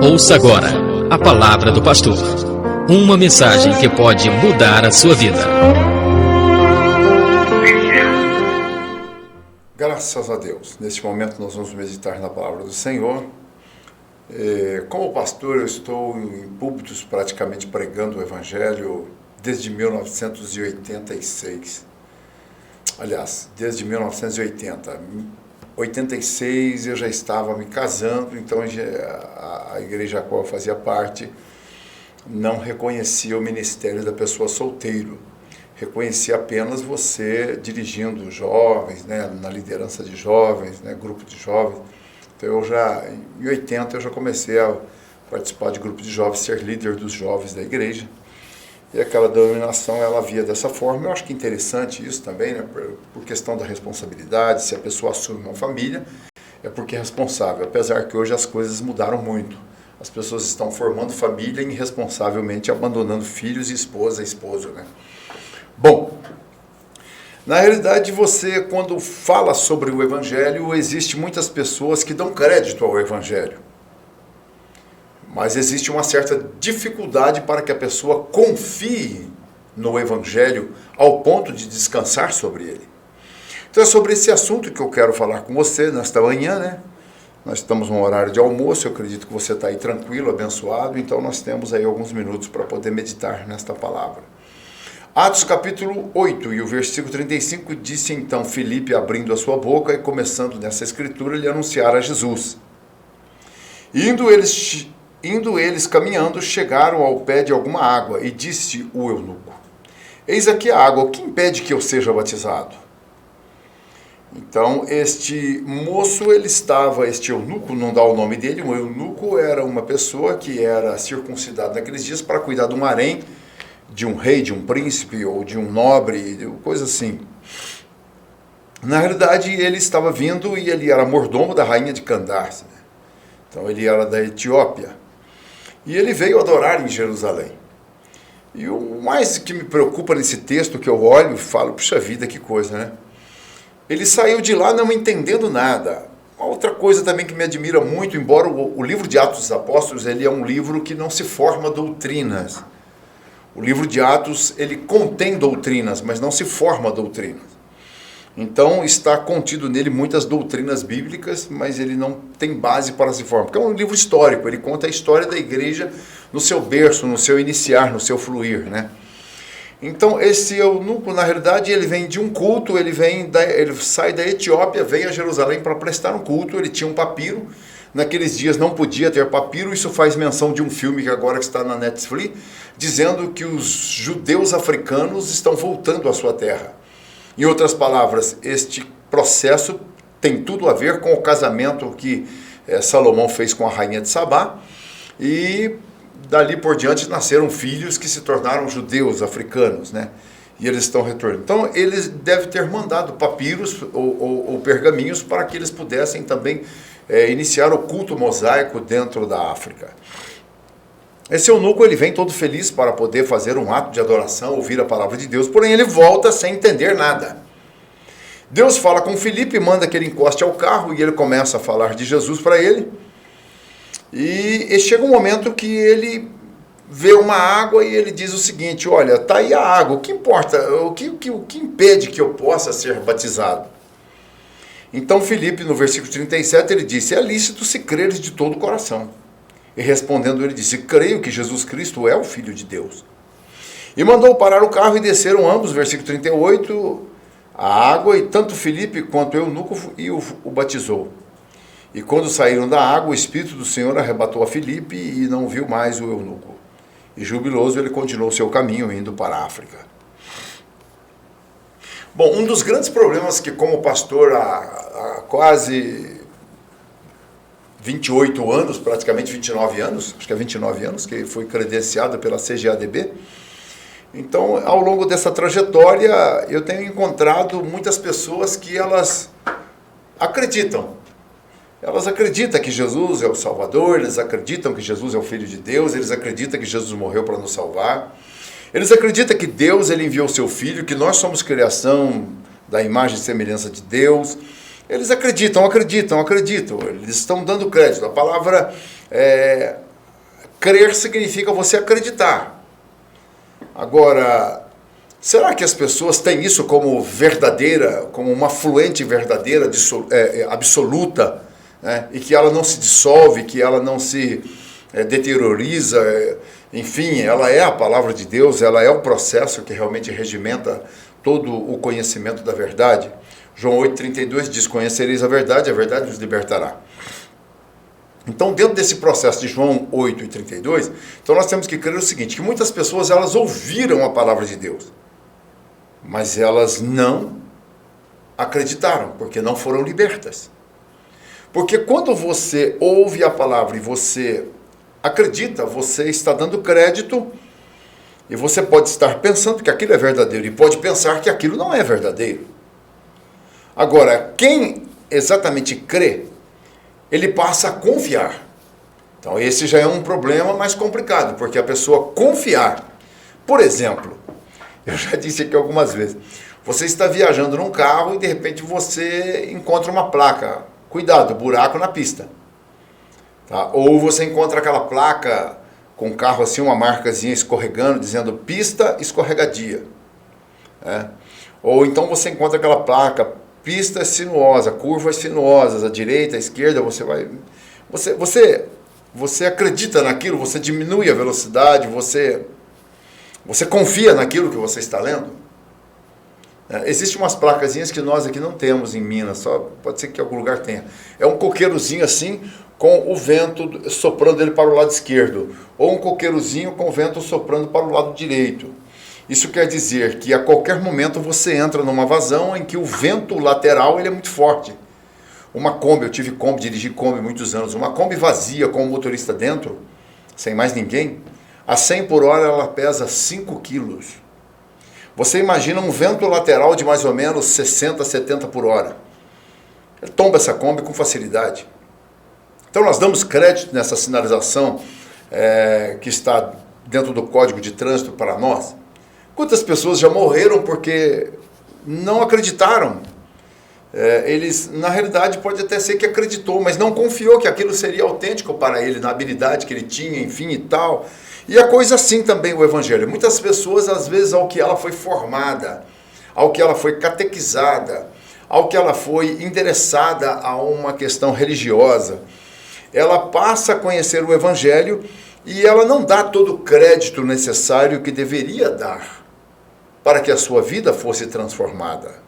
Ouça agora a palavra do pastor. Uma mensagem que pode mudar a sua vida. Graças a Deus. Neste momento nós vamos meditar na palavra do Senhor. Como pastor, eu estou em púlpitos praticamente pregando o Evangelho desde 1986. Aliás, desde 1980. 86 eu já estava me casando, então a igreja a qual eu fazia parte não reconhecia o ministério da pessoa solteiro. Reconhecia apenas você dirigindo jovens, né, na liderança de jovens, né, grupo de jovens. Então em 80 eu já comecei a participar de grupo de jovens, ser líder dos jovens da igreja. E aquela denominação, ela via dessa forma. Eu acho que é interessante isso também, né, por questão da responsabilidade. Se a pessoa assume uma família, é porque é responsável. Apesar que hoje as coisas mudaram muito. As pessoas estão formando família e irresponsavelmente abandonando filhos e esposa e esposo, né? Bom, na realidade você, quando fala sobre o Evangelho, existe muitas pessoas que dão crédito ao Evangelho. Mas existe uma certa dificuldade para que a pessoa confie no Evangelho ao ponto de descansar sobre ele. Então é sobre esse assunto que eu quero falar com você nesta manhã, né? Nós estamos no horário de almoço, eu acredito que você está aí tranquilo, abençoado, então nós temos aí alguns minutos para poder meditar nesta palavra. Atos capítulo 8 e o versículo 35 disse então Filipe abrindo a sua boca e começando nessa escritura ele anunciar a Jesus. Indo eles caminhando, chegaram ao pé de alguma água, e disse o eunuco: eis aqui a água, o que impede que eu seja batizado? Então, este moço, este eunuco, não dá o nome dele, um eunuco era uma pessoa que era circuncidada naqueles dias para cuidar de um harém, de um rei, de um príncipe, ou de um nobre, coisa assim. Na realidade, ele estava vindo e ele era mordomo da rainha de Candace. Então, ele era da Etiópia. E ele veio adorar em Jerusalém. E o mais que me preocupa nesse texto, que eu olho e falo, puxa vida, que coisa, né? Ele saiu de lá não entendendo nada. Uma outra coisa também que me admira muito, embora o livro de Atos dos Apóstolos, ele é um livro que não se forma doutrinas. O livro de Atos, ele contém doutrinas, mas não se forma doutrinas. Então, está contido nele muitas doutrinas bíblicas, mas ele não tem base para se formar. Porque é um livro histórico, ele conta a história da igreja no seu berço, no seu iniciar, no seu fluir, né? Então, esse eunuco, na realidade, ele vem de um culto, ele sai da Etiópia, vem a Jerusalém para prestar um culto, ele tinha um papiro. Naqueles dias não podia ter papiro, isso faz menção de um filme que agora está na Netflix, dizendo que os judeus africanos estão voltando à sua terra. Em outras palavras, este processo tem tudo a ver com o casamento que Salomão fez com a rainha de Sabá, e dali por diante nasceram filhos que se tornaram judeus africanos, né? E eles estão retornando. Então, eles devem ter mandado papiros ou pergaminhos para que eles pudessem também iniciar o culto mosaico dentro da África. Esse eunuco, ele vem todo feliz para poder fazer um ato de adoração, ouvir a palavra de Deus, porém ele volta sem entender nada. Deus fala com Filipe, manda que ele encoste ao carro e ele começa a falar de Jesus para ele. E chega um momento que ele vê uma água e ele diz o seguinte: olha, está aí a água, o que importa, o que impede que eu possa ser batizado? Então Filipe, no versículo 37, ele disse: é lícito se creres de todo o coração. E respondendo ele disse: creio que Jesus Cristo é o Filho de Deus. E mandou parar o carro e desceram ambos, versículo 38, a água, e tanto Filipe quanto o eunuco o batizou. E quando saíram da água, o Espírito do Senhor arrebatou a Filipe e não viu mais o eunuco. E jubiloso ele continuou seu caminho indo para a África. Bom, um dos grandes problemas que como pastor há quase 28 anos, praticamente 29 anos, acho que é 29 anos, que foi credenciado pela CGADB. Então, ao longo dessa trajetória, eu tenho encontrado muitas pessoas que elas acreditam. Elas acreditam que Jesus é o Salvador, eles acreditam que Jesus é o Filho de Deus, eles acreditam que Jesus morreu para nos salvar. Eles acreditam que Deus ele enviou seu Filho, que nós somos criação da imagem e semelhança de Deus. Eles acreditam, eles estão dando crédito. A palavra crer significa você acreditar. Agora, será que as pessoas têm isso como verdadeira, como uma fluente verdadeira, absoluta, né? E que ela não se dissolve, que ela não se deterioriza, enfim, ela é a palavra de Deus, ela é o processo que realmente regimenta todo o conhecimento da verdade. João 8,32 diz: conhecereis a verdade vos libertará. Então, dentro desse processo de João 8,32, então nós temos que crer o seguinte, que muitas pessoas, elas ouviram a palavra de Deus, mas elas não acreditaram, porque não foram libertas. Porque quando você ouve a palavra e você acredita, você está dando crédito, e você pode estar pensando que aquilo é verdadeiro, e pode pensar que aquilo não é verdadeiro. Agora, quem exatamente crê, ele passa a confiar. Então esse já é um problema mais complicado, porque a pessoa confiar. Por exemplo, eu já disse aqui algumas vezes, você está viajando num carro e de repente você encontra uma placa, cuidado, buraco na pista. Tá? Ou você encontra aquela placa com um carro assim, uma marcazinha escorregando, dizendo pista escorregadia. Ou então você encontra aquela placa, pista sinuosa, curvas sinuosas, à direita, à esquerda, você acredita naquilo, você diminui a velocidade, você confia naquilo que você está lendo. Existem umas placazinhas que nós aqui não temos em Minas, só pode ser que em algum lugar tenha. É um coqueirozinho assim, com o vento soprando ele para o lado esquerdo, ou um coqueirozinho com o vento soprando para o lado direito. Isso quer dizer que a qualquer momento você entra numa vazão em que o vento lateral ele é muito forte. Uma Kombi, eu tive Kombi, dirigi Kombi muitos anos, uma Kombi vazia com o motorista dentro, sem mais ninguém, a 100 por hora ela pesa 5 quilos. Você imagina um vento lateral de mais ou menos 60, 70 por hora. Ele tomba essa Kombi com facilidade. Então nós damos crédito nessa sinalização que está dentro do Código de Trânsito para nós. Quantas pessoas já morreram porque não acreditaram? Eles, na realidade, pode até ser que acreditou, mas não confiou que aquilo seria autêntico para ele, na habilidade que ele tinha, enfim e tal. E a coisa assim também o Evangelho. Muitas pessoas, às vezes, ao que ela foi formada, ao que ela foi catequizada, ao que ela foi endereçada a uma questão religiosa, ela passa a conhecer o Evangelho e ela não dá todo o crédito necessário que deveria dar para que a sua vida fosse transformada.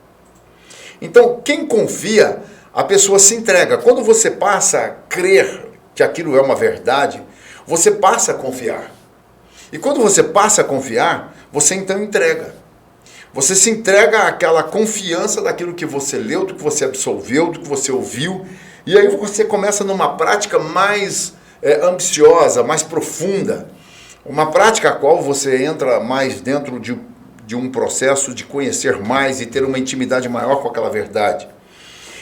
Então, quem confia, a pessoa se entrega. Quando você passa a crer que aquilo é uma verdade, você passa a confiar. E quando você passa a confiar, você então entrega. Você se entrega àquela confiança daquilo que você leu, do que você absolveu, do que você ouviu, e aí você começa numa prática mais ambiciosa, mais profunda, uma prática a qual você entra mais dentro de um processo de conhecer mais e ter uma intimidade maior com aquela verdade.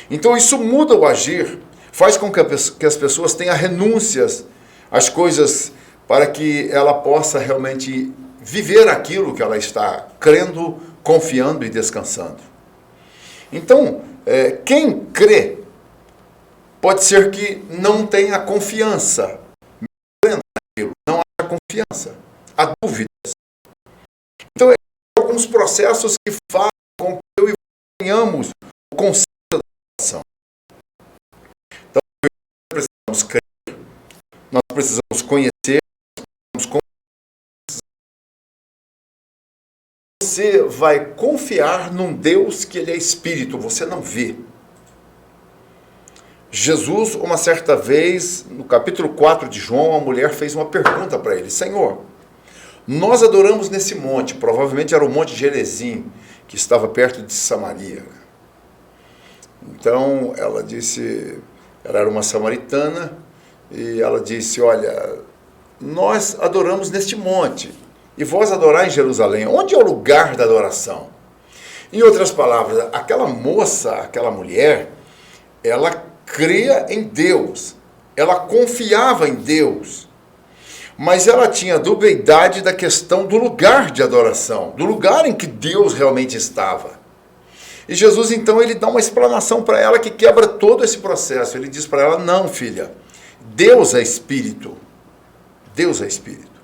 Então isso muda o agir, faz com que as pessoas tenham renúncias às coisas para que ela possa realmente viver aquilo que ela está crendo, confiando e descansando. Então, quem crê pode ser que não tenha confiança, não há confiança, há dúvidas. Então, alguns processos que fazem com que eu e você tenhamos o conceito da oração. Então, nós precisamos crer, nós precisamos conhecer, você vai confiar num Deus que ele é espírito, você não vê. Jesus, uma certa vez, no capítulo 4 de João, a mulher fez uma pergunta para ele: Senhor, nós adoramos nesse monte, provavelmente era o Monte Gerizim, que estava perto de Samaria. Então, ela disse, ela era uma samaritana, e ela disse, olha, nós adoramos neste monte, e vós adorar em Jerusalém. Onde é o lugar da adoração? Em outras palavras, aquela moça, aquela mulher, ela cria em Deus, ela confiava em Deus, mas ela tinha dubiedade da questão do lugar de adoração, do lugar em que Deus realmente estava. E Jesus então ele dá uma explanação para ela que quebra todo esse processo. Ele diz para ela: não, filha, Deus é espírito, Deus é espírito.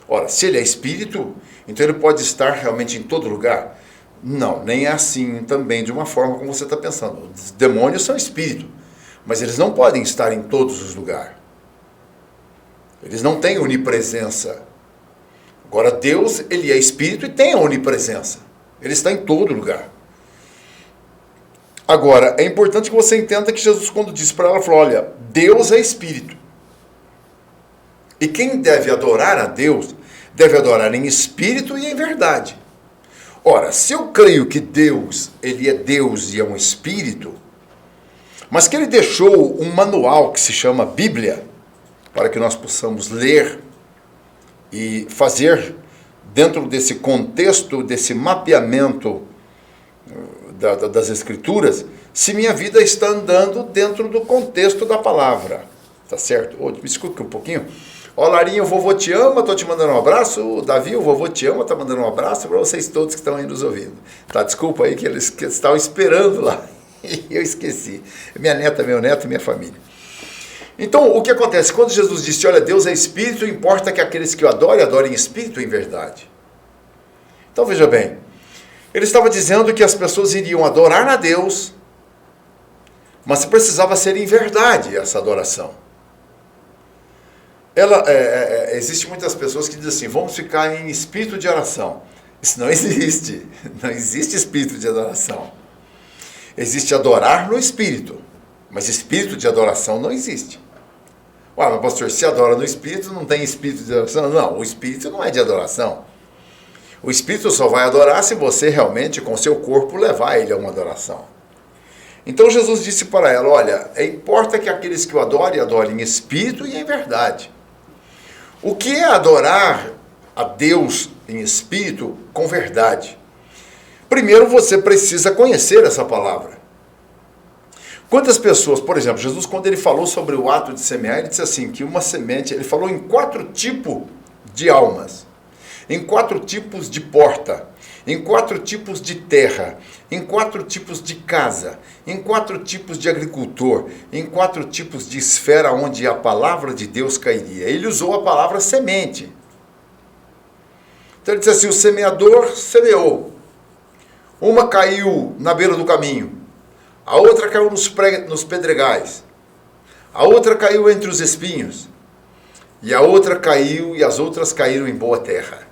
Ora, se ele é espírito, então ele pode estar realmente em todo lugar? Não, nem é assim também, de uma forma como você está pensando. Os demônios são espírito, mas eles não podem estar em todos os lugares. Eles não têm onipresença. Agora, Deus, ele é espírito e tem a onipresença. Ele está em todo lugar. Agora, é importante que você entenda que Jesus, quando disse para ela, falou, olha, Deus é espírito. E quem deve adorar a Deus, deve adorar em espírito e em verdade. Ora, se eu creio que Deus, ele é Deus e é um espírito, mas que ele deixou um manual que se chama Bíblia, para que nós possamos ler e fazer, dentro desse contexto, desse mapeamento das Escrituras, se minha vida está andando dentro do contexto da palavra. Tá certo? Oh, me desculpe um pouquinho. Ó, Larinha, o vovô te ama, estou te mandando um abraço. O Davi, o vovô te ama, está mandando um abraço para vocês todos que estão aí nos ouvindo. Tá, desculpa aí que eles estavam esperando lá e eu esqueci. Minha neta, meu neto e minha família. Então, o que acontece? Quando Jesus disse, olha, Deus é espírito, importa que aqueles que o adorem, adorem em espírito e em verdade. Então, veja bem, ele estava dizendo que as pessoas iriam adorar a Deus, mas precisava ser em verdade essa adoração. Existe muitas pessoas que dizem assim, vamos ficar em espírito de oração. Isso não existe. Não existe espírito de adoração. Existe adorar no espírito, mas espírito de adoração não existe. Ué, mas pastor, se adora no espírito, não tem espírito de adoração? Não, o espírito não é de adoração. O espírito só vai adorar se você realmente, com seu corpo, levar ele a uma adoração. Então Jesus disse para ela, olha, importa que aqueles que o adorem, adorem em espírito e em verdade. O que é adorar a Deus em espírito com verdade? Primeiro você precisa conhecer essa palavra. Quantas pessoas, por exemplo, Jesus, quando ele falou sobre o ato de semear, ele disse assim, que uma semente, ele falou em 4 tipos de almas, em 4 tipos de porta, em 4 tipos de terra, em 4 tipos de casa, em 4 tipos de agricultor, em 4 tipos de esfera onde a palavra de Deus cairia. Ele usou a palavra semente. Então ele disse assim, o semeador semeou. Uma caiu na beira do caminho. A outra caiu nos pedregais. A outra caiu entre os espinhos. E a outra caiu, e as outras caíram em boa terra.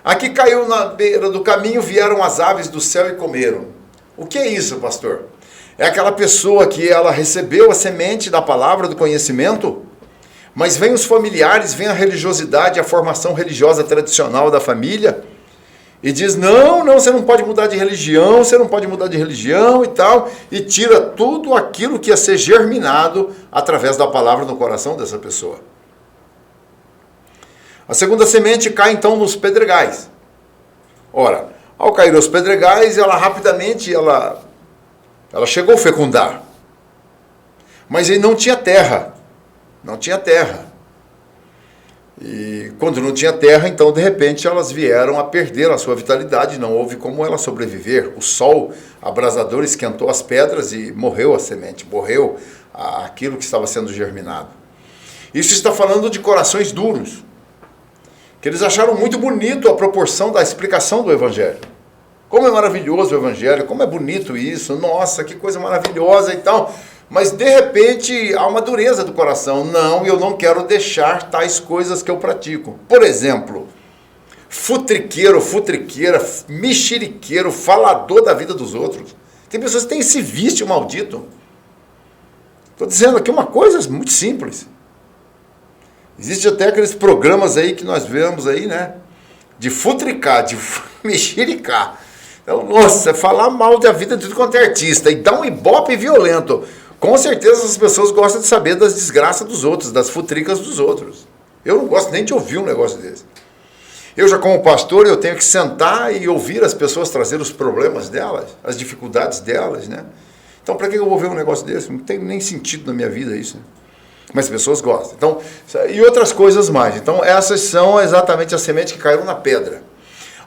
A que caiu na beira do caminho, vieram as aves do céu e comeram. O que é isso, pastor? É aquela pessoa que ela recebeu a semente da palavra, do conhecimento, mas vem os familiares, vem a religiosidade, a formação religiosa tradicional da família, e diz, não, você não pode mudar de religião, você não pode mudar de religião e tal, e tira tudo aquilo que ia ser germinado através da palavra no coração dessa pessoa. A segunda semente cai então nos pedregais. Ora, ao cair nos pedregais, ela rapidamente ela chegou a fecundar. Mas ele não tinha terra. Não tinha terra. E quando não tinha terra, então de repente elas vieram a perder a sua vitalidade, não houve como ela sobreviver. O sol abrasador esquentou as pedras e morreu a semente, morreu aquilo que estava sendo germinado. Isso está falando de corações duros, que eles acharam muito bonito a proporção da explicação do Evangelho. Como é maravilhoso o Evangelho, como é bonito isso, nossa, que coisa maravilhosa e tal. Mas de repente há uma dureza do coração. Não, eu não quero deixar tais coisas que eu pratico. Por exemplo, futriqueiro, futriqueira, mexeriqueiro, falador da vida dos outros. Tem pessoas que têm esse vício maldito. Estou dizendo aqui uma coisa muito simples. Existem até aqueles programas aí que nós vemos aí, né? De futricar, de mexericar. Então, nossa, falar mal da vida de tudo quanto é artista e dar um ibope violento. Com certeza as pessoas gostam de saber das desgraças dos outros, das futricas dos outros. Eu não gosto nem de ouvir um negócio desse. Eu já como pastor, eu tenho que sentar e ouvir as pessoas trazer os problemas delas, as dificuldades delas, né? Então, para que eu vou ver um negócio desse? Não tem nem sentido na minha vida isso, né? Mas as pessoas gostam. Então, e outras coisas mais. Então, essas são exatamente as sementes que caíram na pedra.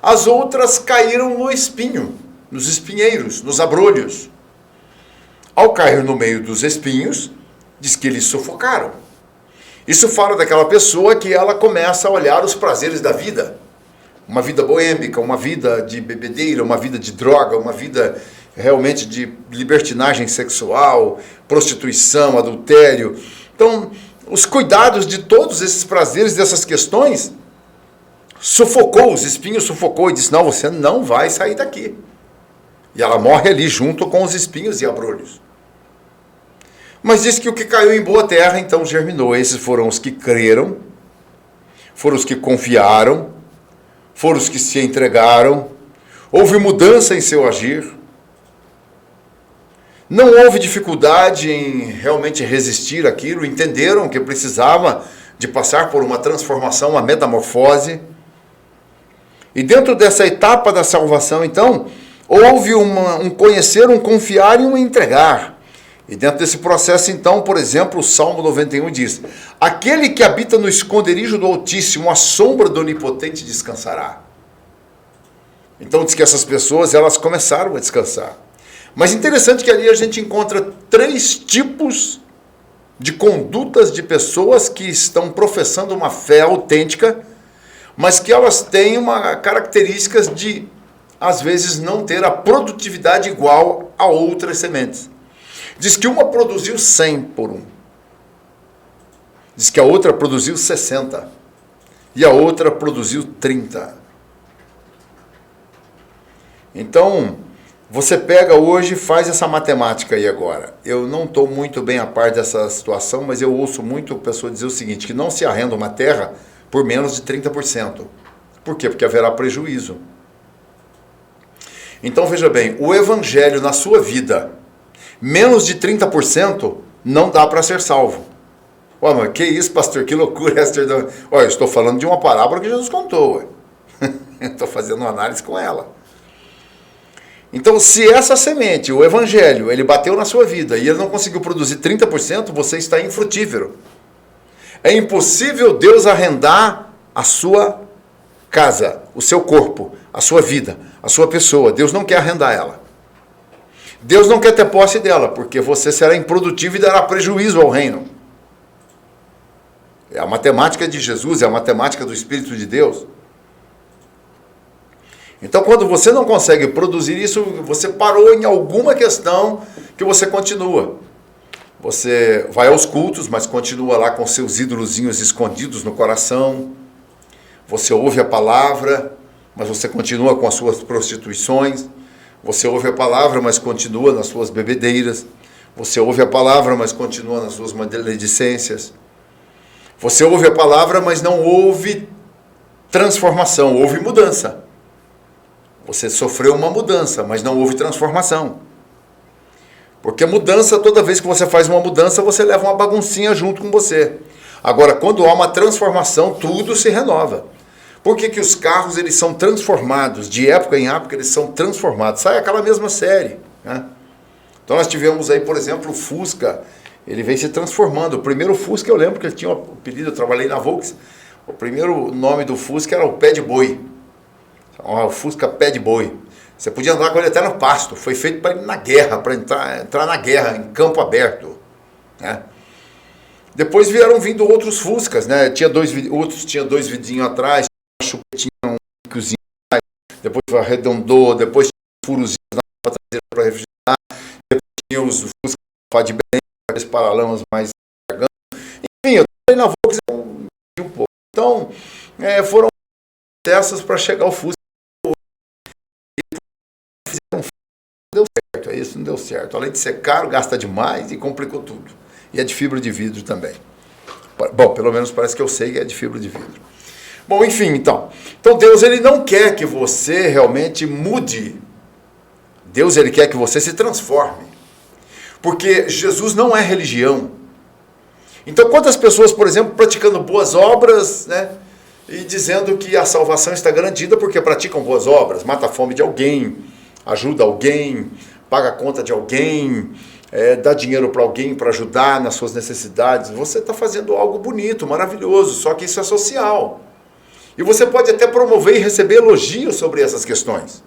As outras caíram no espinho, nos espinheiros, nos abrolhos. Ao cair no meio dos espinhos, diz que eles sufocaram. Isso fala daquela pessoa que ela começa a olhar os prazeres da vida. Uma vida boêmica, uma vida de bebedeira, uma vida de droga, uma vida realmente de libertinagem sexual, prostituição, adultério. Então, os cuidados de todos esses prazeres, dessas questões, sufocou, os espinhos sufocou e disse, não, você não vai sair daqui. E ela morre ali junto com os espinhos e abrolhos. Mas diz que o que caiu em boa terra, então germinou. Esses foram os que creram, foram os que confiaram, foram os que se entregaram. Houve mudança em seu agir. Não houve dificuldade em realmente resistir àquilo. Entenderam que precisava de passar por uma transformação, uma metamorfose. E dentro dessa etapa da salvação, então, houve um conhecer, um confiar e um entregar. E dentro desse processo, então, por exemplo, o Salmo 91 diz, aquele que habita no esconderijo do Altíssimo, a sombra do Onipotente descansará. Então diz que essas pessoas, elas começaram a descansar. Mas interessante que ali a gente encontra 3 tipos de condutas de pessoas que estão professando uma fé autêntica, mas que elas têm uma característica de, às vezes, não ter a produtividade igual a outras sementes. Diz que uma produziu 100 por um. Diz que a outra produziu 60. E a outra produziu 30. Então, você pega hoje e faz essa matemática aí agora. Eu não estou muito bem a par dessa situação, mas eu ouço muito a pessoa dizer o seguinte, que não se arrenda uma terra por menos de 30%. Por quê? Porque haverá prejuízo. Então, veja bem, o evangelho na sua vida, menos de 30% não dá para ser salvo. Ué, mas que isso, pastor? Que loucura essa. Olha, eu estou falando de uma parábola que Jesus contou. Estou fazendo uma análise com ela. Então, se essa semente, o evangelho, ele bateu na sua vida e ele não conseguiu produzir 30%, você está infrutífero. É impossível Deus arrendar a sua casa, o seu corpo, a sua vida, a sua pessoa. Deus não quer arrendar ela. Deus não quer ter posse dela, porque você será improdutivo e dará prejuízo ao reino. É a matemática de Jesus, é a matemática do Espírito de Deus. Então, quando você não consegue produzir isso, você parou em alguma questão que você continua. Você vai aos cultos, mas continua lá com seus ídolozinhos escondidos no coração. Você ouve a palavra, mas você continua com as suas prostituições. Você ouve a palavra, mas continua nas suas bebedeiras. Você ouve a palavra, mas continua nas suas maledicências. Você ouve a palavra, mas não houve transformação, houve mudança. Você sofreu uma mudança, mas não houve transformação. Porque mudança, toda vez que você faz uma mudança, você leva uma baguncinha junto com você. Agora, quando há uma transformação, tudo se renova. Por que os carros eles são transformados? De época em época eles são transformados. Sai aquela mesma série. Né? Então nós tivemos aí, por exemplo, o Fusca. Ele vem se transformando. O primeiro Fusca, eu lembro que ele tinha um apelido, eu trabalhei na Volks. O primeiro nome do Fusca era o Pé de Boi. O Fusca Pé de Boi. Você podia andar com ele até no pasto. Foi feito para ir na guerra, para entrar na guerra, em campo aberto. Né? Depois vieram vindo outros Fuscas. Né? Outros tinham 2 vidinhos atrás. Chupetinha, um bicozinho, depois arredondou, depois tinha furozinhos na traseira para refrigerar, depois tinha os Fusca de bem, aqueles paralamas mais garganta. Enfim, eu estou na Volks um pouco. Então, foram processos para chegar ao Fusca. Não deu certo, isso não deu certo. Além de ser caro, gasta demais e complicou tudo. E é de fibra de vidro também. Bom, pelo menos parece que eu sei que é de fibra de vidro. Bom, enfim, então Deus ele não quer que você realmente mude. Deus ele quer que você se transforme. Porque Jesus não é religião. Então quantas pessoas, por exemplo, praticando boas obras, né, e dizendo que a salvação está garantida porque praticam boas obras, mata a fome de alguém, ajuda alguém, paga a conta de alguém, dá dinheiro para alguém para ajudar nas suas necessidades. Você está fazendo algo bonito, maravilhoso, só que isso é social. E você pode até promover e receber elogios sobre essas questões.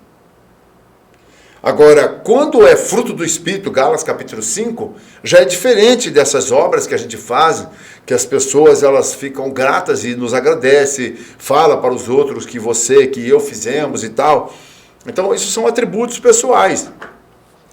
Agora, quando é fruto do Espírito, Gálatas capítulo 5, já é diferente dessas obras que a gente faz, que as pessoas elas ficam gratas e nos agradecem, fala para os outros que você, que eu fizemos e tal. Então, isso são atributos pessoais,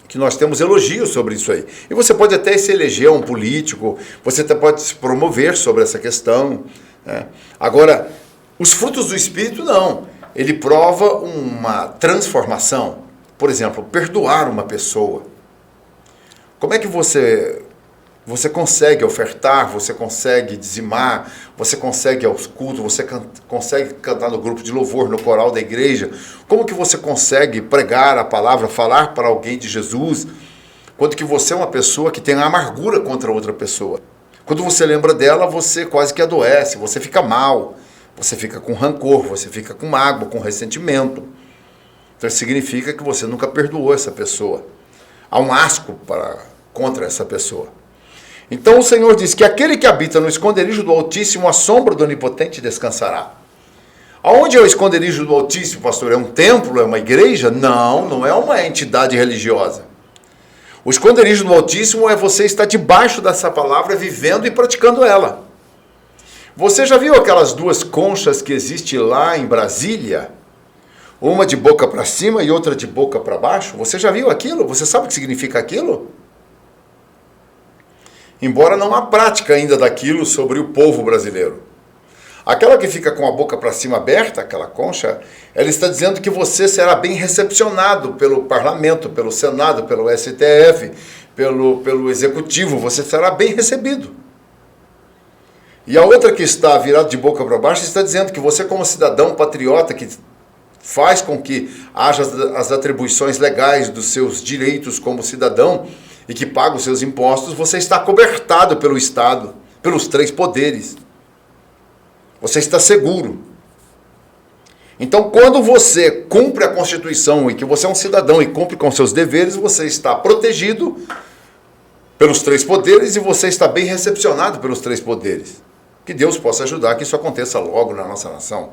que nós temos elogios sobre isso aí. E você pode até se eleger um político, você até pode se promover sobre essa questão, né? Agora, os frutos do Espírito não. Ele prova uma transformação. Por exemplo, perdoar uma pessoa. Como é que você consegue ofertar, você consegue dizimar, você consegue ir aos cultos, você consegue cantar no grupo de louvor, no coral da igreja? Como que você consegue pregar a palavra, falar para alguém de Jesus, quando que você é uma pessoa que tem amargura contra outra pessoa? Quando você lembra dela, você quase que adoece, você fica mal, você fica com rancor, você fica com mágoa, com ressentimento. Então isso significa que você nunca perdoou essa pessoa. Há um asco contra essa pessoa. Então o Senhor diz que aquele que habita no esconderijo do Altíssimo, a sombra do Onipotente descansará. Aonde é o esconderijo do Altíssimo, pastor? É um templo? É uma igreja? Não, não é uma entidade religiosa. O esconderijo do Altíssimo é você estar debaixo dessa palavra, vivendo e praticando ela. Você já viu aquelas duas conchas que existem lá em Brasília? Uma de boca para cima e outra de boca para baixo? Você já viu aquilo? Você sabe o que significa aquilo? Embora não há prática ainda daquilo sobre o povo brasileiro. Aquela que fica com a boca para cima aberta, aquela concha, ela está dizendo que você será bem recepcionado pelo parlamento, pelo Senado, pelo STF, pelo Executivo, você será bem recebido. E a outra que está virada de boca para baixo está dizendo que você, como cidadão patriota, que faz com que haja as atribuições legais dos seus direitos como cidadão e que paga os seus impostos, você está cobertado pelo Estado, pelos três poderes. Você está seguro. Então, quando você cumpre a Constituição e que você é um cidadão e cumpre com seus deveres, você está protegido pelos três poderes e você está bem recepcionado pelos três poderes. Que Deus possa ajudar que isso aconteça logo na nossa nação.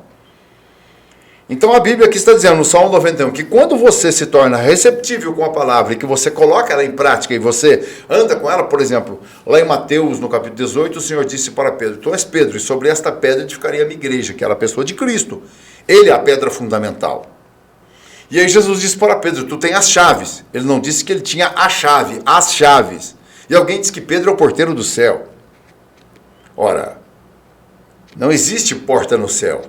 Então a Bíblia aqui está dizendo no Salmo 91 que quando você se torna receptível com a palavra e que você coloca ela em prática e você anda com ela, por exemplo, lá em Mateus, no capítulo 18, o Senhor disse para Pedro: Tu és Pedro, e sobre esta pedra edificaria a minha igreja, que era a pessoa de Cristo. Ele é a pedra fundamental. E aí Jesus disse para Pedro: Tu tem as chaves. Ele não disse que ele tinha a chave, as chaves. E alguém disse que Pedro é o porteiro do céu. Ora, não existe porta no céu.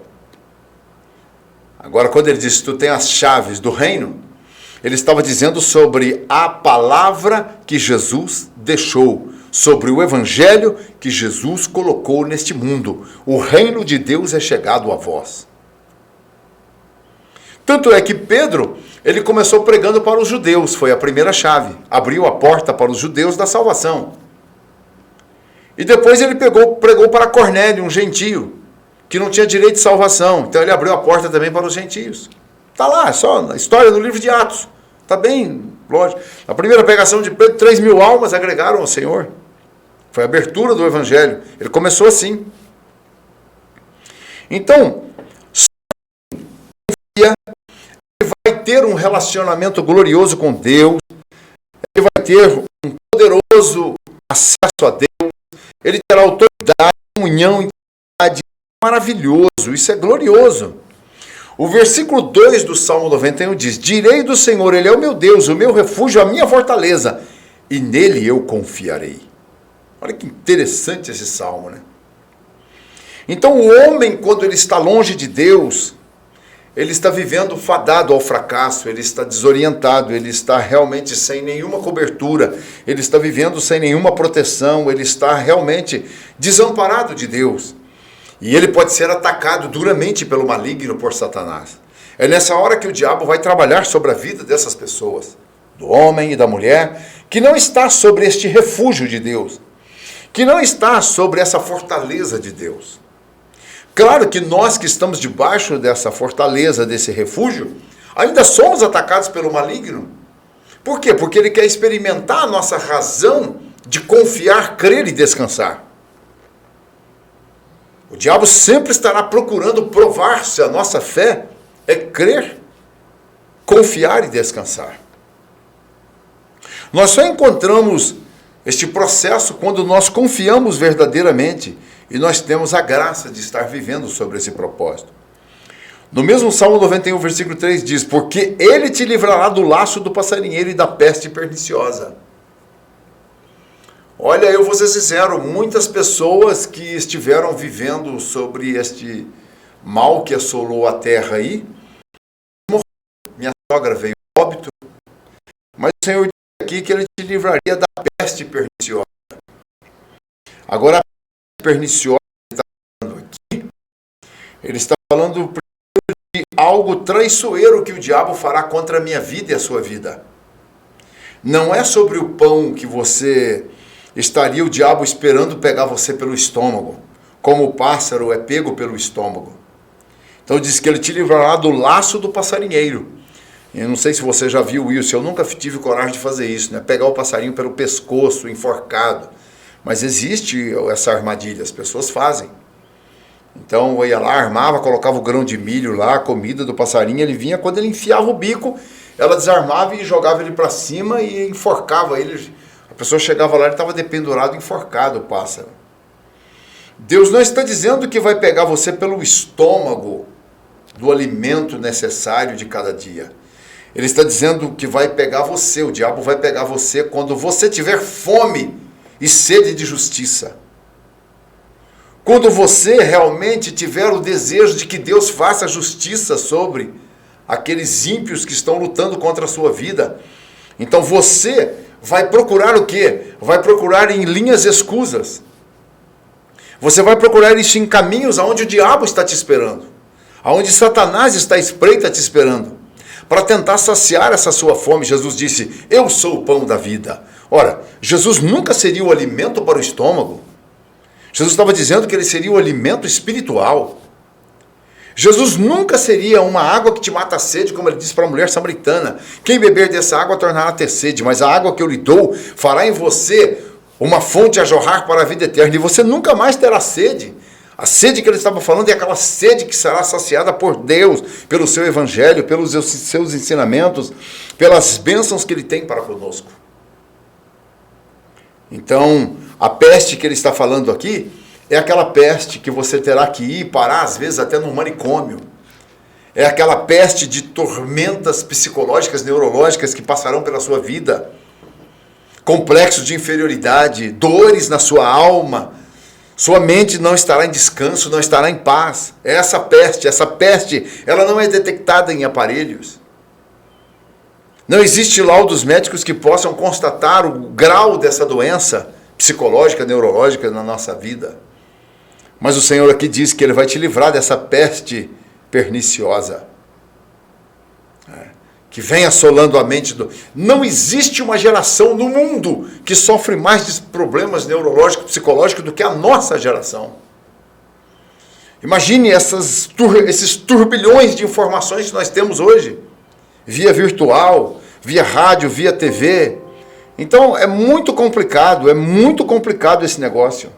Agora, quando ele disse, tu tem as chaves do reino, ele estava dizendo sobre a palavra que Jesus deixou, sobre o evangelho que Jesus colocou neste mundo. O reino de Deus é chegado a vós. Tanto é que Pedro, ele começou pregando para os judeus, foi a primeira chave, abriu a porta para os judeus da salvação. E depois ele pregou para Cornélio, um gentio, que não tinha direito de salvação. Então ele abriu a porta também para os gentios. Está lá, é só na história no livro de Atos. Está bem, lógico. A primeira pregação de Pedro, 3.000 almas agregaram ao Senhor. Foi a abertura do evangelho. Ele começou assim. Então, ele vai ter um relacionamento glorioso com Deus. Ele vai ter um poderoso acesso a Deus. Ele terá autoridade, comunhão, intimidade. Maravilhoso, isso é glorioso. O versículo 2 do Salmo 91 diz: Direi do Senhor, Ele é o meu Deus, o meu refúgio, a minha fortaleza, e nele eu confiarei. Olha que interessante esse salmo, né? Então o homem, quando ele está longe de Deus, ele está vivendo fadado ao fracasso, ele está desorientado, ele está realmente sem nenhuma cobertura, ele está vivendo sem nenhuma proteção, ele está realmente desamparado de Deus. E ele pode ser atacado duramente pelo maligno, por Satanás. É nessa hora que o diabo vai trabalhar sobre a vida dessas pessoas, do homem e da mulher, que não está sobre este refúgio de Deus, que não está sobre essa fortaleza de Deus. Claro que nós que estamos debaixo dessa fortaleza, desse refúgio, ainda somos atacados pelo maligno. Por quê? Porque ele quer experimentar a nossa razão de confiar, crer e descansar. O diabo sempre estará procurando provar se a nossa fé é crer, confiar e descansar. Nós só encontramos este processo quando nós confiamos verdadeiramente e nós temos a graça de estar vivendo sobre esse propósito. No mesmo Salmo 91, versículo 3 diz: porque ele te livrará do laço do passarinheiro e da peste perniciosa. Olha, eu vou ser sincero, muitas pessoas que estiveram vivendo sobre este mal que assolou a terra aí, minha sogra veio a óbito, mas o Senhor diz aqui que ele te livraria da peste perniciosa. Agora, a peste perniciosa que ele está falando aqui, ele está falando de algo traiçoeiro que o diabo fará contra a minha vida e a sua vida. Não é sobre o pão que você estaria o diabo esperando pegar você pelo estômago, como o pássaro é pego pelo estômago. Então diz que ele te livrará do laço do passarinheiro. Eu não sei se você já viu isso, eu nunca tive coragem de fazer isso, né? Pegar o passarinho pelo pescoço, enforcado. Mas existe essa armadilha, as pessoas fazem. Então eu ia lá, armava, colocava o grão de milho lá, a comida do passarinho, ele vinha, quando ele enfiava o bico, ela desarmava e jogava ele para cima e enforcava ele. A pessoa chegava lá, ele estava dependurado, enforcado o pássaro. Deus não está dizendo que vai pegar você pelo estômago do alimento necessário de cada dia. Ele está dizendo que vai pegar você, o diabo vai pegar você quando você tiver fome e sede de justiça. Quando você realmente tiver o desejo de que Deus faça justiça sobre aqueles ímpios que estão lutando contra a sua vida, então você vai procurar o quê? Vai procurar em linhas escusas. Você vai procurar isso em caminhos aonde o diabo está te esperando, aonde Satanás está à espreita te esperando, para tentar saciar essa sua fome. Jesus disse: eu sou o pão da vida. Ora, Jesus nunca seria o alimento para o estômago. Jesus estava dizendo que ele seria o alimento espiritual. Jesus nunca seria uma água que te mata a sede, como ele disse para a mulher samaritana: quem beber dessa água tornará a ter sede, mas a água que eu lhe dou fará em você uma fonte a jorrar para a vida eterna, e você nunca mais terá sede. A sede que ele estava falando é aquela sede que será saciada por Deus, pelo seu evangelho, pelos seus ensinamentos, pelas bênçãos que ele tem para conosco. Então, a peste que ele está falando aqui é aquela peste que você terá que ir parar, às vezes até no manicômio. É aquela peste de tormentas psicológicas, neurológicas que passarão pela sua vida. Complexos de inferioridade, dores na sua alma. Sua mente não estará em descanso, não estará em paz. É essa peste, ela não é detectada em aparelhos. Não existe laudos médicos que possam constatar o grau dessa doença psicológica, neurológica na nossa vida. Mas o Senhor aqui diz que ele vai te livrar dessa peste perniciosa, que vem assolando a mente do... Não existe uma geração no mundo que sofre mais de problemas neurológicos, psicológicos do que a nossa geração. Imagine esses turbilhões de informações que nós temos hoje, via virtual, via rádio, via TV. Então é muito complicado esse negócio.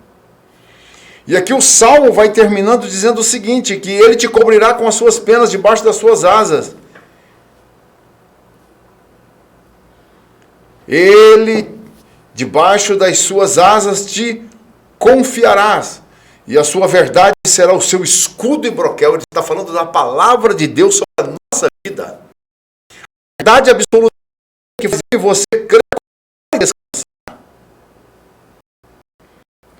E aqui o Salmo vai terminando dizendo o seguinte, que ele te cobrirá com as suas penas debaixo das suas asas. Ele, debaixo das suas asas, te confiarás, e a sua verdade será o seu escudo e broquel. Ele está falando da palavra de Deus sobre a nossa vida. A verdade absoluta que faz você crer e descansar.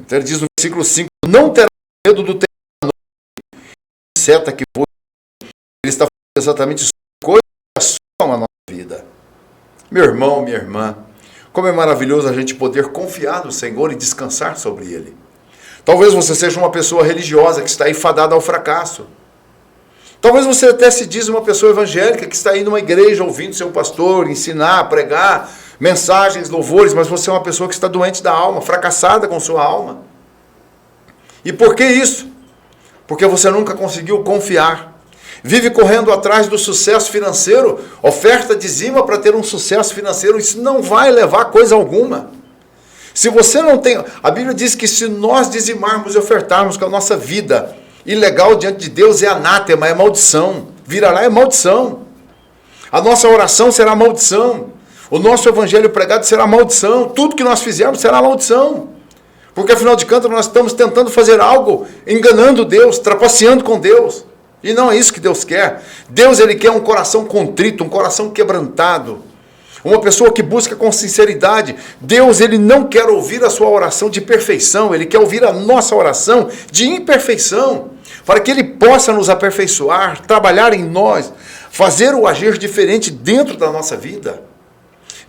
Então ele diz no versículo 5, não terá medo do terror, seta que voa. Ele está falando exatamente sobre coisas que assolam a nossa vida. Meu irmão, minha irmã, como é maravilhoso a gente poder confiar no Senhor e descansar sobre Ele. Talvez você seja uma pessoa religiosa que está aí fadada ao fracasso. Talvez você até se diz uma pessoa evangélica que está aí numa igreja ouvindo seu pastor ensinar, pregar, mensagens, louvores, mas você é uma pessoa que está doente da alma, fracassada com sua alma. E por que isso? Porque você nunca conseguiu confiar. Vive correndo atrás do sucesso financeiro, oferta dizima para ter um sucesso financeiro, isso não vai levar a coisa alguma. Se você não tem... A Bíblia diz que se nós dizimarmos e ofertarmos com a nossa vida ilegal diante de Deus, é anátema, é maldição. Virará é maldição. A nossa oração será maldição. O nosso evangelho pregado será maldição. Tudo que nós fizermos será maldição. Porque afinal de contas nós estamos tentando fazer algo, enganando Deus, trapaceando com Deus. E não é isso que Deus quer. Deus, ele quer um coração contrito, um coração quebrantado. Uma pessoa que busca com sinceridade. Deus, ele não quer ouvir a sua oração de perfeição. Ele quer ouvir a nossa oração de imperfeição. Para que ele possa nos aperfeiçoar, trabalhar em nós, fazer o agir diferente dentro da nossa vida.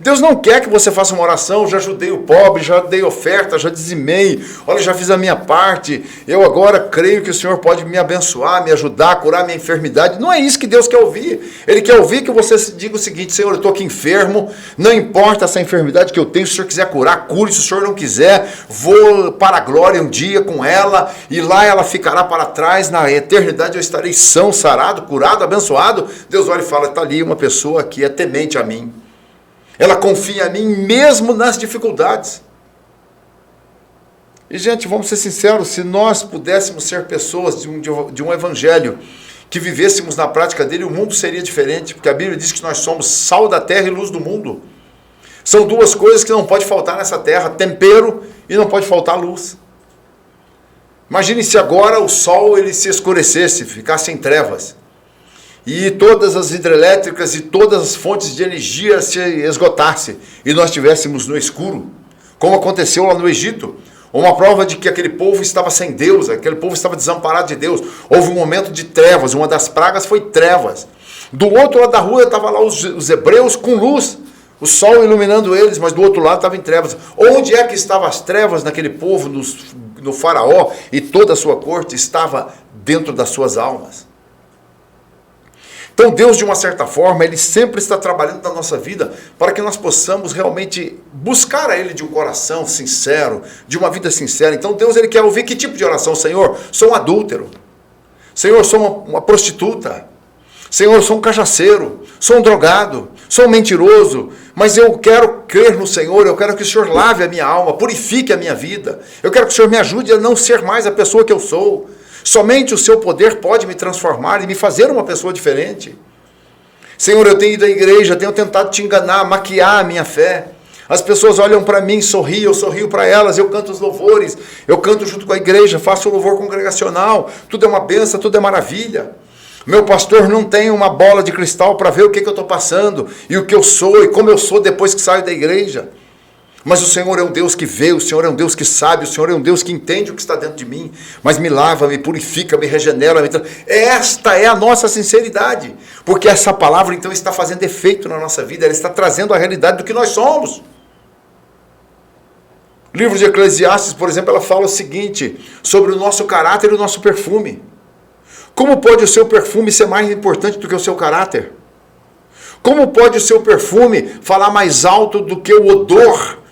Deus não quer que você faça uma oração, já ajudei o pobre, já dei oferta, já dizimei, olha, já fiz a minha parte, eu agora creio que o Senhor pode me abençoar, me ajudar, curar minha enfermidade. Não é isso que Deus quer ouvir. Ele quer ouvir que você diga o seguinte: Senhor, eu estou aqui enfermo, não importa essa enfermidade que eu tenho, se o Senhor quiser curar, cure, se o Senhor não quiser, vou para a glória um dia com ela, e lá ela ficará para trás, na eternidade eu estarei são, sarado, curado, abençoado. Deus olha e fala: está ali uma pessoa que é temente a mim. Ela confia em mim mesmo nas dificuldades. E, gente, vamos ser sinceros, se nós pudéssemos ser pessoas de um evangelho, que vivêssemos na prática dele, o mundo seria diferente, porque a Bíblia diz que nós somos sal da terra e luz do mundo. São duas coisas que não pode faltar nessa terra: tempero e não pode faltar luz. Imagine se agora o sol ele se escurecesse, ficasse em trevas. E todas as hidrelétricas e todas as fontes de energia se esgotassem e nós estivéssemos no escuro, como aconteceu lá no Egito. Uma prova de que aquele povo estava sem Deus, aquele povo estava desamparado de Deus. Houve um momento de trevas, uma das pragas foi trevas. Do outro lado da rua estavam lá os hebreus com luz, o sol iluminando eles, mas do outro lado estava em trevas. Onde é que estavam as trevas naquele povo, no faraó e toda a sua corte? Estava dentro das suas almas. Então Deus, de uma certa forma, ele sempre está trabalhando na nossa vida para que nós possamos realmente buscar a ele de um coração sincero, de uma vida sincera. Então Deus, ele quer ouvir que tipo de oração? Senhor, sou um adúltero. Senhor, sou uma prostituta. Senhor, sou um cachaceiro. Sou um drogado. Sou um mentiroso. Mas eu quero crer no Senhor. Eu quero que o Senhor lave a minha alma, purifique a minha vida. Eu quero que o Senhor me ajude a não ser mais a pessoa que eu sou. Somente o seu poder pode me transformar e me fazer uma pessoa diferente. Senhor, eu tenho ido à igreja, tenho tentado te enganar, maquiar a minha fé. As pessoas olham para mim, sorriem, eu sorrio para elas, eu canto os louvores, eu canto junto com a igreja, faço o louvor congregacional, tudo é uma benção, tudo é maravilha. Meu pastor não tem uma bola de cristal para ver o que eu estou passando, e o que eu sou, e como eu sou depois que saio da igreja. Mas o Senhor é um Deus que vê, o Senhor é um Deus que sabe, o Senhor é um Deus que entende o que está dentro de mim, mas me lava, me purifica, me regenera. Esta é a nossa sinceridade, porque essa palavra então está fazendo efeito na nossa vida, ela está trazendo a realidade do que nós somos. O livro de Eclesiastes, por exemplo, ela fala o seguinte, sobre o nosso caráter e o nosso perfume. Como pode o seu perfume ser mais importante do que o seu caráter? Como pode o seu perfume falar mais alto do que o odor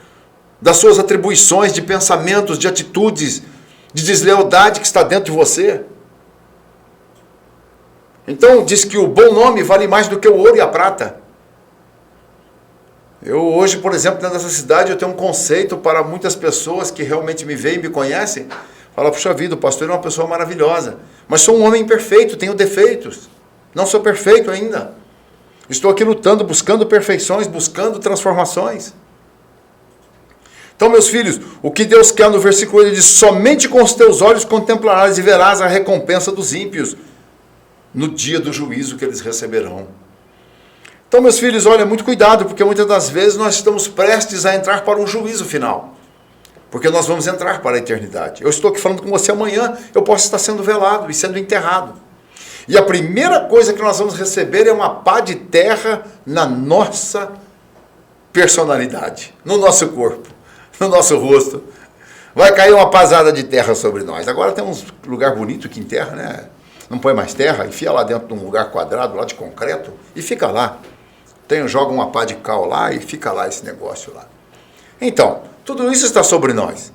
das suas atribuições, de pensamentos, de atitudes, de deslealdade que está dentro de você? Então, diz que o bom nome vale mais do que o ouro e a prata. Eu hoje, por exemplo, dentro dessa cidade, eu tenho um conceito para muitas pessoas que realmente me veem e me conhecem. Fala, puxa vida, o pastor é uma pessoa maravilhosa, mas sou um homem imperfeito, tenho defeitos, não sou perfeito ainda. Estou aqui lutando, buscando perfeições, buscando transformações. Então, meus filhos, o que Deus quer no versículo, ele diz: somente com os teus olhos contemplarás e verás a recompensa dos ímpios no dia do juízo que eles receberão. Então, meus filhos, olha, muito cuidado, porque muitas das vezes nós estamos prestes a entrar para um juízo final. Porque nós vamos entrar para a eternidade. Eu estou aqui falando com você amanhã, eu posso estar sendo velado e sendo enterrado. E a primeira coisa que nós vamos receber é uma pá de terra na nossa personalidade, no nosso corpo, no nosso rosto. Vai cair uma pasada de terra sobre nós. Agora tem um lugar bonito que enterra, né? Não põe mais terra, enfia lá dentro de um lugar quadrado, lá de concreto, e fica lá. Joga uma pá de cal lá e fica lá esse negócio lá. Então, tudo isso está sobre nós.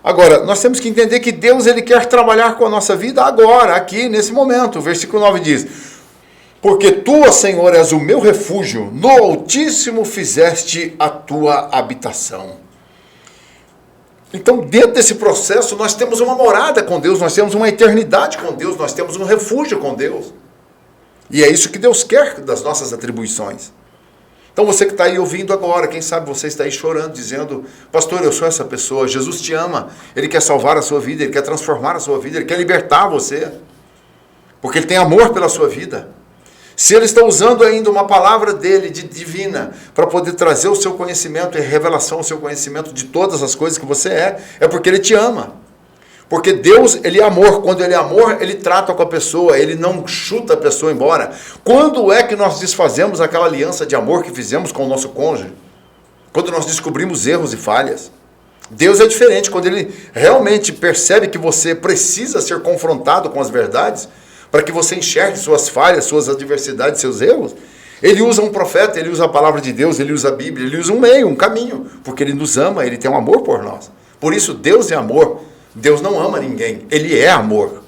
Agora, nós temos que entender que Deus, ele quer trabalhar com a nossa vida agora, aqui, nesse momento. O versículo 9 diz: porque tu, Senhor, és o meu refúgio, no Altíssimo fizeste a tua habitação. Então, dentro desse processo, nós temos uma morada com Deus, nós temos uma eternidade com Deus, nós temos um refúgio com Deus. E é isso que Deus quer das nossas atribuições. Então você que está aí ouvindo agora, quem sabe você está aí chorando, dizendo, pastor, eu sou essa pessoa, Jesus te ama, Ele quer salvar a sua vida, Ele quer transformar a sua vida, Ele quer libertar você, porque Ele tem amor pela sua vida. Se Ele está usando ainda uma palavra dEle, divina, para poder trazer o seu conhecimento e revelação, o seu conhecimento de todas as coisas que você é porque Ele te ama. Porque Deus, Ele é amor. Quando Ele é amor, Ele trata com a pessoa, Ele não chuta a pessoa embora. Quando é que nós desfazemos aquela aliança de amor que fizemos com o nosso cônjuge? Quando nós descobrimos erros e falhas. Deus é diferente, quando Ele realmente percebe que você precisa ser confrontado com as verdades, para que você enxergue suas falhas, suas adversidades, seus erros, Ele usa um profeta, Ele usa a palavra de Deus, Ele usa a Bíblia, Ele usa um meio, um caminho, porque Ele nos ama, Ele tem um amor por nós. Por isso, Deus é amor. Deus não ama ninguém, Ele é amor.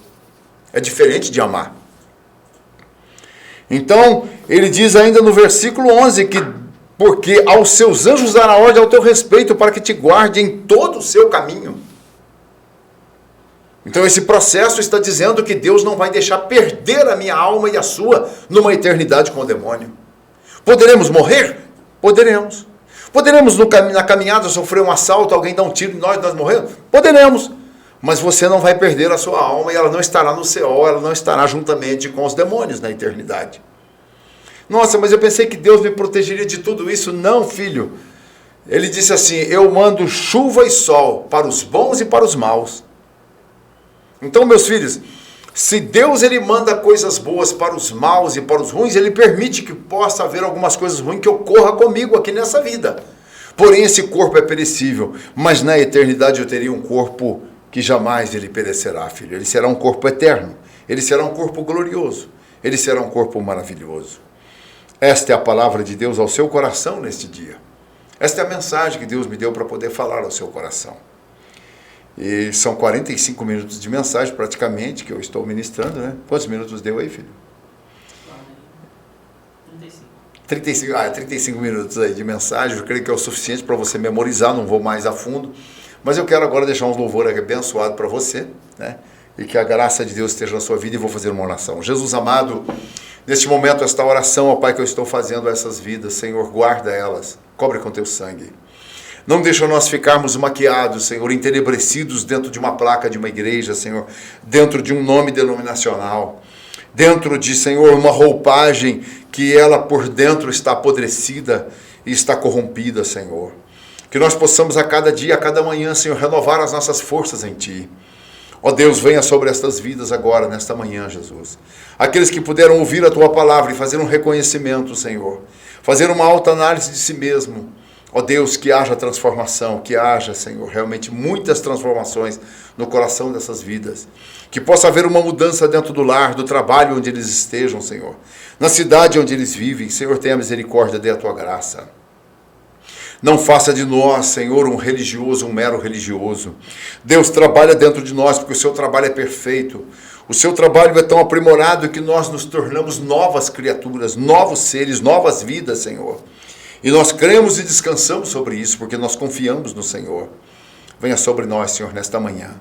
É diferente de amar. Então, ele diz ainda no versículo 11 que porque aos seus anjos dará ordem ao teu respeito para que te guarde em todo o seu caminho. Então esse processo está dizendo que Deus não vai deixar perder a minha alma e a sua numa eternidade com o demônio. Poderemos morrer? Poderemos. Poderemos na caminhada sofrer um assalto, alguém dá um tiro em nós morremos? Poderemos. Mas você não vai perder a sua alma e ela não estará no céu, ela não estará juntamente com os demônios na eternidade. Nossa, mas eu pensei que Deus me protegeria de tudo isso. Não, filho. Ele disse assim, eu mando chuva e sol para os bons e para os maus. Então, meus filhos, se Deus ele manda coisas boas para os maus e para os ruins, Ele permite que possa haver algumas coisas ruins que ocorra comigo aqui nessa vida. Porém, esse corpo é perecível, mas na eternidade eu teria um corpo que jamais ele perecerá, filho. Ele será um corpo eterno, ele será um corpo glorioso, ele será um corpo maravilhoso. Esta é a palavra de Deus ao seu coração neste dia. Esta é a mensagem que Deus me deu para poder falar ao seu coração. E são 45 minutos de mensagem praticamente que eu estou ministrando, né? Quantos minutos deu aí, filho? 35 minutos aí de mensagem. Eu creio que é o suficiente para você memorizar, não vou mais a fundo. Mas eu quero agora deixar um louvor abençoado para você, né? E que a graça de Deus esteja na sua vida e vou fazer uma oração. Jesus amado, neste momento, esta oração, ó Pai, que eu estou fazendo a essas vidas, Senhor, guarda elas, cobre com teu sangue. Não deixa nós ficarmos maquiados, Senhor, entenebrecidos dentro de uma placa de uma igreja, Senhor, dentro de um nome denominacional, dentro de, Senhor, uma roupagem que ela por dentro está apodrecida e está corrompida, Senhor. Que nós possamos a cada dia, a cada manhã, Senhor, renovar as nossas forças em Ti. Ó Deus, venha sobre estas vidas agora, nesta manhã, Jesus. Aqueles que puderam ouvir a Tua palavra e fazer um reconhecimento, Senhor. Fazer uma autoanálise de si mesmo. Ó Deus, que haja transformação, que haja, Senhor, realmente muitas transformações no coração dessas vidas. Que possa haver uma mudança dentro do lar, do trabalho onde eles estejam, Senhor. Na cidade onde eles vivem, Senhor, tenha misericórdia, dê a Tua graça. Não faça de nós, Senhor, um religioso, um mero religioso. Deus trabalha dentro de nós, porque o seu trabalho é perfeito. O seu trabalho é tão aprimorado que nós nos tornamos novas criaturas, novos seres, novas vidas, Senhor. E nós cremos e descansamos sobre isso, porque nós confiamos no Senhor. Venha sobre nós, Senhor, nesta manhã.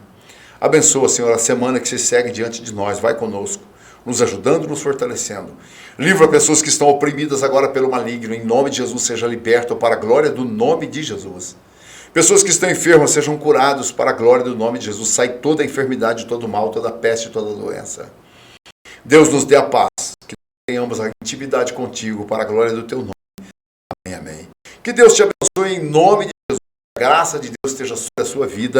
Abençoa, Senhor, a semana que se segue diante de nós. Vai conosco, nos ajudando, nos fortalecendo. Livra pessoas que estão oprimidas agora pelo maligno. Em nome de Jesus, seja liberto para a glória do nome de Jesus. Pessoas que estão enfermas, sejam curados para a glória do nome de Jesus. Sai toda a enfermidade, todo o mal, toda a peste, toda a doença. Deus nos dê a paz, que tenhamos a intimidade contigo para a glória do teu nome. Amém, amém. Que Deus te abençoe em nome de Jesus. A graça de Deus esteja sobre a sua vida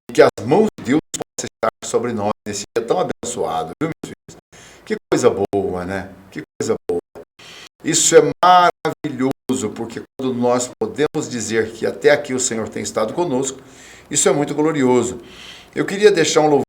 e que as mãos de Deus possam estar sobre nós nesse dia tão abençoado, viu, meus filhos? Que coisa boa, né? Que coisa boa. Isso é maravilhoso, porque quando nós podemos dizer que até aqui o Senhor tem estado conosco, isso é muito glorioso. Eu queria deixar um louvor